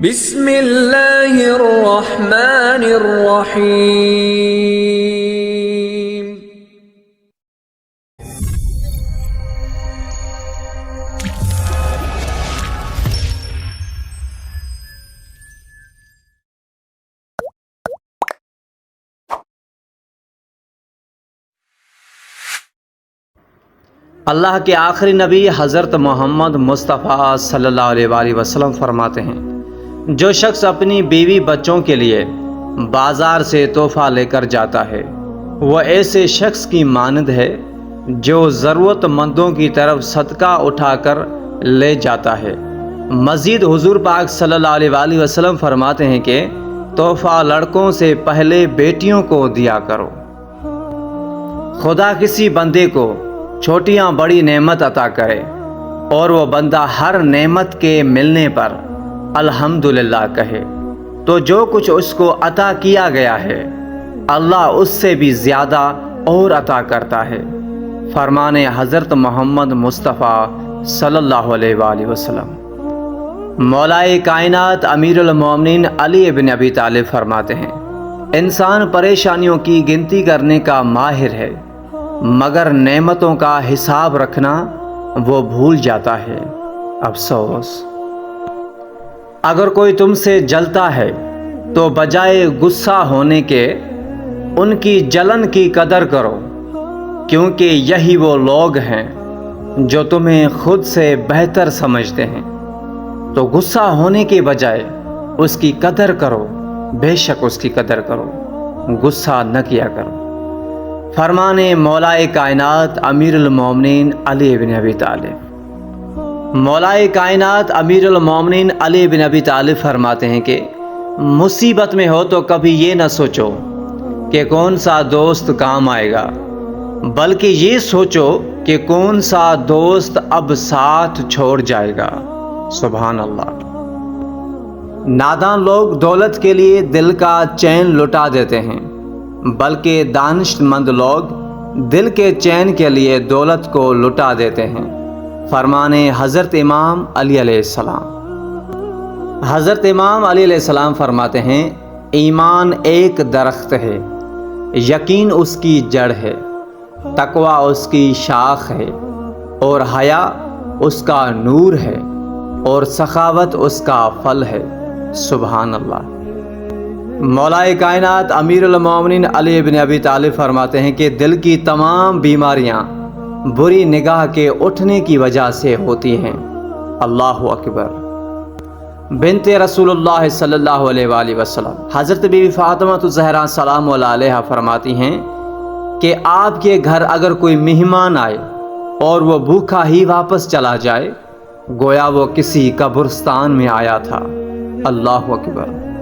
بسم اللہ الرحمن الرحیم۔ اللہ کے آخری نبی حضرت محمد مصطفیٰ صلی اللہ علیہ وآلہ وسلم فرماتے ہیں، جو شخص اپنی بیوی بچوں کے لیے بازار سے تحفہ لے کر جاتا ہے وہ ایسے شخص کی مانند ہے جو ضرورت مندوں کی طرف صدقہ اٹھا کر لے جاتا ہے۔ مزید حضور پاک صلی اللہ علیہ وآلہ وسلم فرماتے ہیں کہ تحفہ لڑکوں سے پہلے بیٹیوں کو دیا کرو۔ خدا کسی بندے کو چھوٹیاں بڑی نعمت عطا کرے اور وہ بندہ ہر نعمت کے ملنے پر الحمدللہ کہے تو جو کچھ اس کو عطا کیا گیا ہے اللہ اس سے بھی زیادہ اور عطا کرتا ہے۔ فرمان حضرت محمد مصطفیٰ صلی اللہ علیہ وآلہ وسلم۔ مولائے کائنات امیر المومنین علی بن ابی طالب فرماتے ہیں، انسان پریشانیوں کی گنتی کرنے کا ماہر ہے مگر نعمتوں کا حساب رکھنا وہ بھول جاتا ہے۔ افسوس، اگر کوئی تم سے جلتا ہے تو بجائے غصہ ہونے کے ان کی جلن کی قدر کرو، کیونکہ یہی وہ لوگ ہیں جو تمہیں خود سے بہتر سمجھتے ہیں۔ تو غصہ ہونے کے بجائے اس کی قدر کرو، بے شک اس کی قدر کرو، غصہ نہ کیا کرو۔ فرمان مولائے کائنات امیر المومنین علی بن ابی طالب۔ مولائے کائنات امیر المومنین علی بن ابی طالب فرماتے ہیں کہ مصیبت میں ہو تو کبھی یہ نہ سوچو کہ کون سا دوست کام آئے گا، بلکہ یہ سوچو کہ کون سا دوست اب ساتھ چھوڑ جائے گا۔ سبحان اللہ۔ نادان لوگ دولت کے لیے دل کا چین لٹا دیتے ہیں، بلکہ دانش مند لوگ دل کے چین کے لیے دولت کو لٹا دیتے ہیں۔ فرمان حضرت امام علی علیہ السلام۔ حضرت امام علی علیہ السلام فرماتے ہیں، ایمان ایک درخت ہے، یقین اس کی جڑ ہے، تقوی اس کی شاخ ہے، اور حیا اس کا نور ہے، اور سخاوت اس کا پھل ہے۔ سبحان اللہ۔ مولائے کائنات امیر المومنین علی بن ابی طالب فرماتے ہیں کہ دل کی تمام بیماریاں بری نگاہ کے اٹھنے کی وجہ سے ہوتی ہیں۔ اللہ اکبر۔ بنت رسول اللہ صلی اللہ علیہ وآلہ وسلم حضرت بی بی فاطمہ الزہرا سلام اللہ علیہا فرماتی ہیں کہ آپ کے گھر اگر کوئی مہمان آئے اور وہ بھوکا ہی واپس چلا جائے گویا وہ کسی قبرستان میں آیا تھا۔ اللہ اکبر۔